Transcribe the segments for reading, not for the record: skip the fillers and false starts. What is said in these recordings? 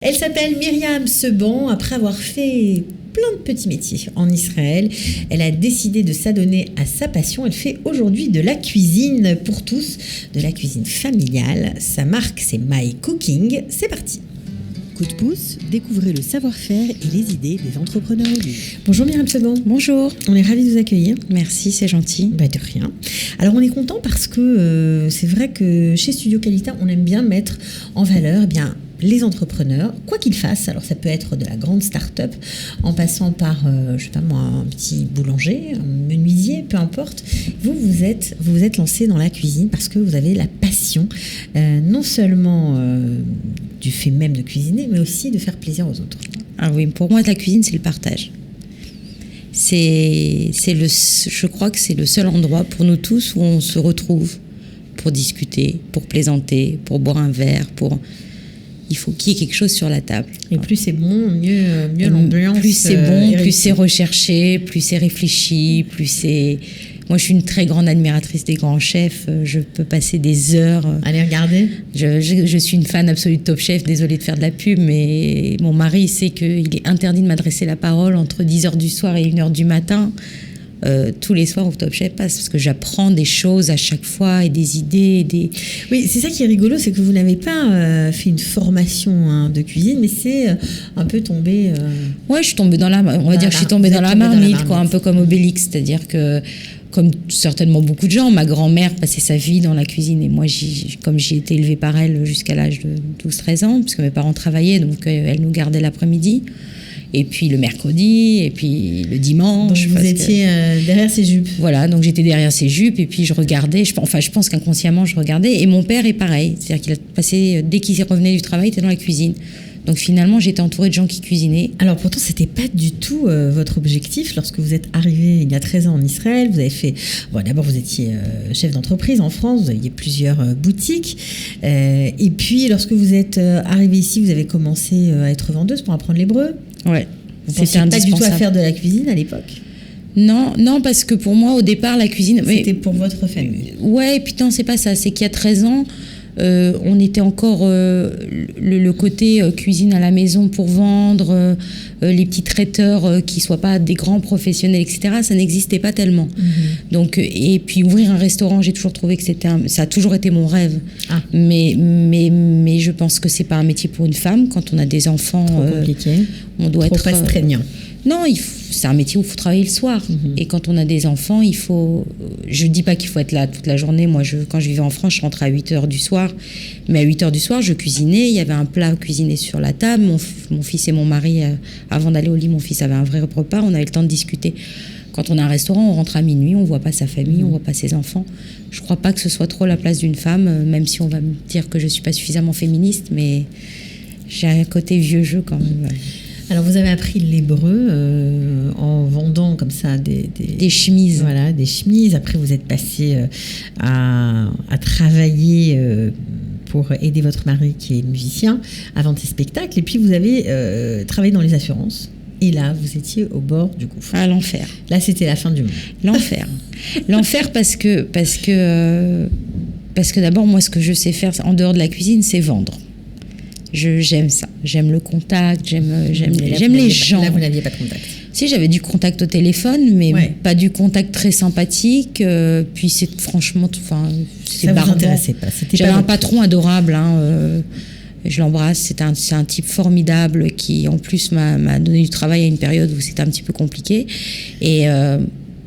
Elle s'appelle Myriam Seban. Après avoir fait plein de petits métiers en Israël, elle a décidé de s'adonner à sa passion. Elle fait aujourd'hui de la cuisine pour tous, de la cuisine familiale. Sa marque, c'est My Cooking. C'est parti. Coup de pouce, découvrez le savoir-faire et les idées des entrepreneurs au lieu. Bonjour Myriam Seban. Bonjour. On est ravis de vous accueillir. Merci, c'est gentil. De rien. Alors on est content parce que c'est vrai que chez Studio Qualita, on aime bien mettre en valeur les entrepreneurs, quoi qu'ils fassent. Alors ça peut être de la grande start-up, en passant par, je sais pas moi, un petit boulanger, un menuisier, peu importe. Vous vous êtes lancé dans la cuisine parce que vous avez la passion, non seulement du fait même de cuisiner, mais aussi de faire plaisir aux autres. Ah oui, pour moi, la cuisine, c'est le partage. Je crois que c'est le seul endroit pour nous tous où on se retrouve pour discuter, pour plaisanter, pour boire un verre, Il faut qu'il y ait quelque chose sur la table. Et plus c'est bon, mieux l'ambiance. Plus c'est bon, plus c'est recherché, plus c'est réfléchi, plus c'est... Moi, je suis une très grande admiratrice des grands chefs. Je peux passer des heures... à les regarder. Je suis une fan absolue de Top Chef. Désolée de faire de la pub, mais mon mari sait qu'il est interdit de m'adresser la parole entre 10h du soir et 1h du matin. Tous les soirs au Top Chef parce que j'apprends des choses à chaque fois et des idées. Oui, c'est ça qui est rigolo, c'est que vous n'avez pas fait une formation de cuisine, mais c'est un peu tombé... Ouais, je suis tombée dans la marmite, quoi, un peu comme Obélix, c'est-à-dire que comme certainement beaucoup de gens, ma grand-mère passait sa vie dans la cuisine et moi, comme j'ai été élevée par elle jusqu'à l'âge de 12-13 ans, parce que mes parents travaillaient, donc elle nous gardait l'après-midi. Et puis le mercredi, et puis le dimanche. Donc vous étiez derrière ses jupes. Voilà, donc j'étais derrière ses jupes, et puis je regardais, je pense qu'inconsciemment je regardais, et mon père est pareil, c'est-à-dire qu'il a passé, dès qu'il revenait du travail, il était dans la cuisine. Donc finalement, j'étais entourée de gens qui cuisinaient. Alors pourtant, c'était pas du tout votre objectif lorsque vous êtes arrivé il y a 13 ans en Israël. Vous avez fait... Bon, d'abord, vous étiez chef d'entreprise en France, vous aviez plusieurs boutiques. Et puis, lorsque vous êtes arrivé ici, vous avez commencé à être vendeuse pour apprendre l'hébreu. Ouais. Vous pensiez pas du tout à faire de la cuisine à l'époque ? Non, parce que pour moi, au départ, la cuisine... C'était pour votre famille. Ouais, et puis non, c'est pas ça. C'est qu'il y a 13 ans... on était encore le côté cuisine à la maison pour vendre, les petits traiteurs qui ne soient pas des grands professionnels, etc. Ça n'existait pas tellement. Mm-hmm. Donc, et puis ouvrir un restaurant, j'ai toujours trouvé que ça a toujours été mon rêve. Ah. Mais je pense que ce n'est pas un métier pour une femme. Quand on a des enfants, compliqué. On doit trop restreignant. Non, c'est un métier où il faut travailler le soir. Mm-hmm. Et quand on a des enfants, il faut... Je ne dis pas qu'il faut être là toute la journée. Moi, quand je vivais en France, je rentrais à 8h du soir. Mais à 8h du soir, je cuisinais. Il y avait un plat cuisiné sur la table. Mon fils et mon mari, avant d'aller au lit, mon fils avait un vrai repas. On avait le temps de discuter. Quand on a un restaurant, on rentre à minuit. On ne voit pas sa famille, on ne voit pas ses enfants. Je ne crois pas que ce soit trop la place d'une femme, même si on va me dire que je ne suis pas suffisamment féministe. Mais j'ai un côté vieux jeu quand même. Ouais. Alors, vous avez appris l'hébreu en vendant comme ça des chemises. Voilà, des chemises. Après, vous êtes passé à travailler pour aider votre mari qui est musicien à vendre ses spectacles. Et puis, vous avez travaillé dans les assurances. Et là, vous étiez au bord du gouffre. À l'enfer. Là, c'était la fin du monde. L'enfer. L'enfer parce que d'abord, moi, ce que je sais faire en dehors de la cuisine, c'est vendre. J'aime ça, j'aime le contact, j'aime les gens. Là, vous n'aviez pas de contact. Si, j'avais du contact au téléphone, mais pas du contact très sympathique. Puis c'est franchement, c'est barbant. Ça vous intéressait pas. J'avais un patron adorable, je l'embrasse. C'est un type formidable qui, en plus, m'a donné du travail à une période où c'était un petit peu compliqué. Et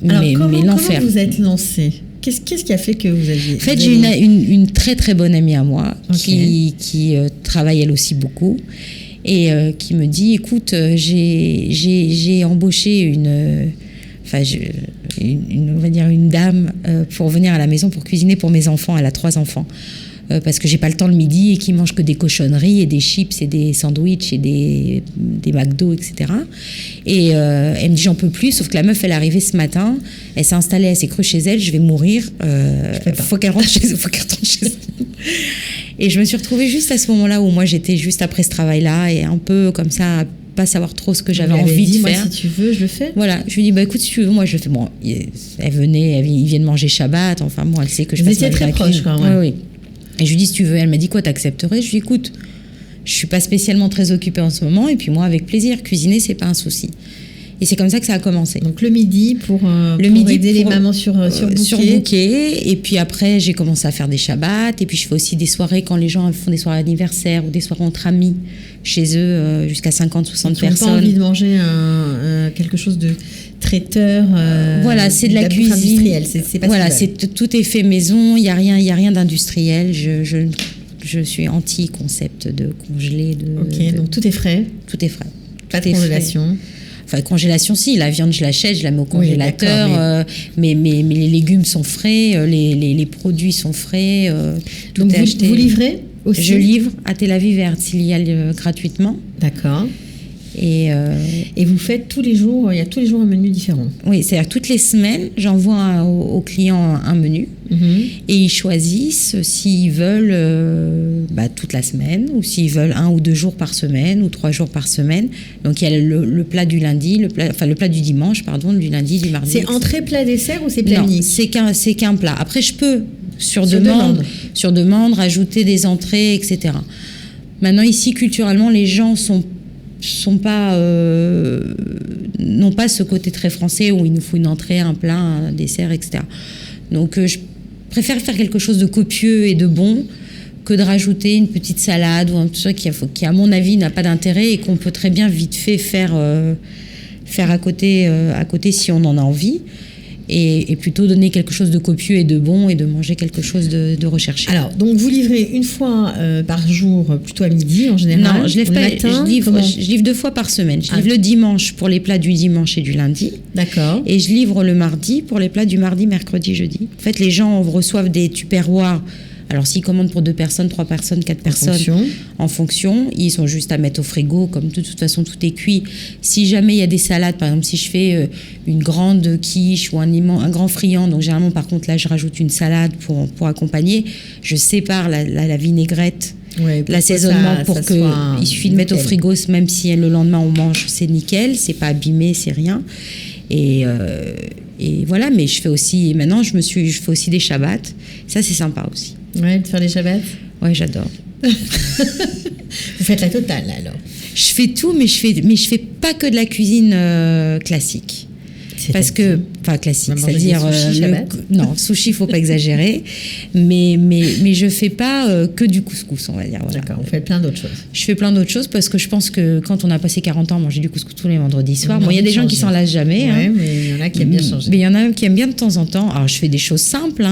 mais l'enfer. Comment vous êtes lancé ? Qu'est-ce qui a fait que vous aviez... En fait, j'ai une très très bonne amie à moi qui travaille elle aussi beaucoup et qui me dit, écoute, j'ai embauché on va dire une dame pour venir à la maison pour cuisiner pour mes enfants. Elle a 3 enfants. Parce que j'ai pas le temps le midi et qu'ils mangent que des cochonneries et des chips et des sandwichs et des McDo, etc. Et elle me dit j'en peux plus, sauf que la meuf elle est arrivée ce matin, elle s'est installée, elle s'est crue chez elle, je vais mourir, faut qu'elle rentre chez elle. Et je me suis retrouvée juste à ce moment-là où moi j'étais juste après ce travail-là et un peu comme ça, à pas savoir trop ce que j'avais envie de faire. Moi, si tu veux, je le fais. Voilà, je lui dis écoute, si tu veux, moi je le fais. Bon, elle venait, ils viennent manger Shabbat, enfin bon, elle sait que je Vous passe étiez très proche, quoi. Oui. Et je lui dis si tu veux, elle m'a dit quoi, t'accepterais? Je lui dis écoute, Je suis pas spécialement très occupée en ce moment, et puis moi, avec plaisir, cuisiner, c'est pas un souci. Et c'est comme ça que ça a commencé. Donc le midi pour aider les mamans sur bouquet. Et puis après, j'ai commencé à faire des shabbats. Et puis je fais aussi des soirées quand les gens font des soirées anniversaires ou des soirées entre amis chez eux, jusqu'à 50, 60 personnes. Ils n'ont pas envie de manger quelque chose de traiteur. Voilà, c'est de la cuisine industrielle. C'est pas voilà, tout est fait maison. Il y a rien d'industriel. Je suis anti-concept de congelé. Ok, donc tout est frais. Tout est frais. Pas de congélation. Enfin, congélation, si. La viande, je l'achète, je la mets au congélateur. Mais les légumes sont frais, les produits sont frais. Tout donc est acheté. Vous livrez aussi? Je livre à Tel Aviv et Herzliya gratuitement. D'accord. Et vous faites tous les jours, il y a tous les jours un menu différent? Oui, c'est-à-dire toutes les semaines, j'envoie aux clients un menu et ils choisissent s'ils veulent toute la semaine ou s'ils veulent 1 ou 2 jours par semaine ou 3 jours par semaine. Donc il y a le plat du lundi, le plat du dimanche, du lundi, du mardi. C'est entrée, plat, dessert ou c'est plat unique? Non, c'est qu'un plat. Après, je peux, sur demande, rajouter des entrées, etc. Maintenant, ici, culturellement, les gens n'ont pas ce côté très français où il nous faut une entrée, un plat, un dessert, etc. Donc je préfère faire quelque chose de copieux et de bon que de rajouter une petite salade ou un truc qui à mon avis n'a pas d'intérêt et qu'on peut très bien vite fait faire à côté si on en a envie. Et plutôt donner quelque chose de copieux et de bon et de manger quelque chose de recherché. Alors, donc vous livrez une fois par jour, plutôt à midi en général? Non, je livre 2 fois par semaine. Je livre le dimanche pour les plats du dimanche et du lundi. D'accord. Et je livre le mardi pour les plats du mardi, mercredi, jeudi. En fait, les gens reçoivent des tupperwares. Alors, s'ils commandent pour 2 personnes, 3 personnes, 4 personnes, en fonction, ils ont juste à mettre au frigo, comme de toute façon, tout est cuit. Si jamais il y a des salades, par exemple, si je fais une grande quiche ou un grand friand, donc généralement, par contre, là, je rajoute une salade pour accompagner, je sépare la vinaigrette, l'assaisonnement il suffit de mettre au frigo, même si le lendemain on mange, c'est nickel, c'est pas abîmé, c'est rien. Et voilà, mais je fais aussi, maintenant, je fais aussi des shabbats. Ça, c'est sympa aussi. Ouais, de faire des shabbats? Ouais, j'adore. Vous faites la totale, là, alors? Je fais tout, mais je fais pas que de la cuisine classique. Classique, c'est-à-dire non, sushi, faut pas exagérer, mais je fais pas que du couscous, on va dire. Voilà. D'accord, on fait plein d'autres choses. Je fais plein d'autres choses parce que je pense que quand on a passé 40 ans à manger du couscous tous les vendredis soirs, il y a des gens qui s'en lassent jamais. Ouais, mais il y en a qui aiment bien changer. Mais il y en a qui aiment bien de temps en temps. Alors je fais des choses simples,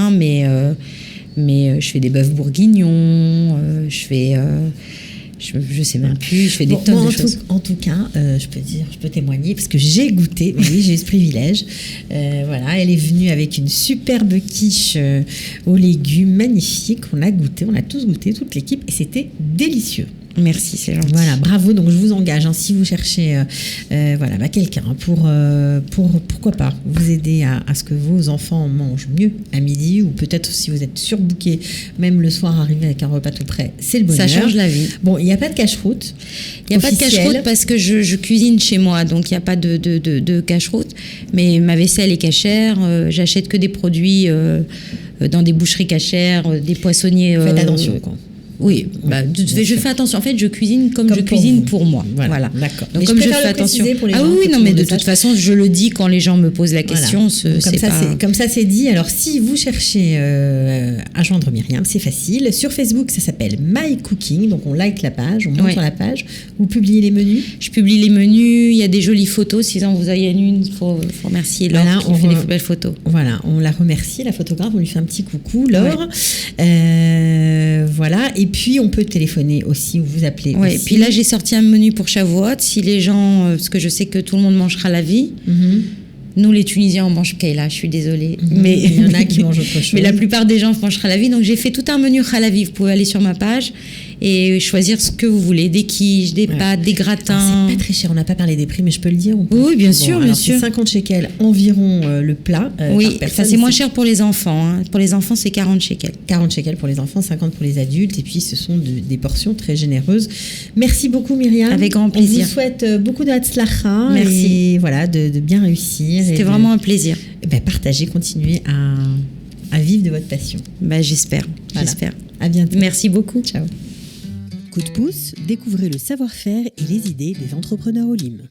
mais je fais des bœufs bourguignons, je fais je sais même plus, je fais des tonnes de choses. En tout cas, je peux témoigner parce que j'ai goûté, oui, j'ai eu ce privilège. Voilà, elle est venue avec une superbe quiche aux légumes magnifique. On a tous goûté, toute l'équipe, et c'était délicieux. Merci, c'est gentil. Voilà, bravo. Donc je vous engage, si vous cherchez quelqu'un pour pourquoi pas vous aider à ce que vos enfants mangent mieux à midi, ou peut-être si vous êtes surbooké, même le soir, arriver avec un repas tout prêt, c'est le bonheur. Ça change la vie. Bon, il n'y a pas de cache-route. Il n'y a pas de cache-route parce que je cuisine chez moi, donc il n'y a pas de cache-route. Mais ma vaisselle est cachère, j'achète que des produits dans des boucheries cachères, des poissonniers. Faites attention, quoi. Oui, je fais attention. En fait, je cuisine comme je cuisine pour moi. Voilà. D'accord. Donc, comme je fais attention. Mais de toute façon, je le dis quand les gens me posent la question. Voilà. Comme ça, c'est dit. Alors, si vous cherchez à joindre Myriam, c'est facile. Sur Facebook, ça s'appelle My Cooking. Donc, on like la page, on monte sur la page. Vous publiez les menus? Je publie les menus. Il y a des jolies photos. Si vous avez une, il faut remercier Laure qui fait des belles photos. Voilà, on la remercie, la photographe. On lui fait un petit coucou, Laure. Voilà. Et puis, on peut téléphoner aussi ou vous appeler. Oui, et puis là, j'ai sorti un menu pour Shavuot. Si les gens, parce que je sais que tout le monde mangera la vie. Nous, les Tunisiens, on mange Kayla, je suis désolée. Mais il y en a qui mangent autre chose. Mais la plupart des gens mangent Khalavi. Donc, j'ai fait tout un menu Khalavi. Vous pouvez aller sur ma page et choisir ce que vous voulez. Des quiches, des pâtes, des gratins. C'est pas très cher. On n'a pas parlé des prix, mais je peux le dire. Oui, bien sûr. C'est 50 shekels environ le plat. Oui, ça c'est moins cher pour les enfants. Pour les enfants, c'est 40 shekels. 40 shekels pour les enfants, 50 pour les adultes. Et puis, ce sont des portions très généreuses. Merci beaucoup, Myriam. Avec grand plaisir. On vous souhaite beaucoup de hatzlacha. Merci. Et voilà, de bien réussir. C'était vraiment un plaisir. Partagez, continuez à vivre de votre passion. J'espère. À bientôt. Merci beaucoup. Ciao. Coup de pouce, découvrez le savoir-faire et les idées des entrepreneurs Olim.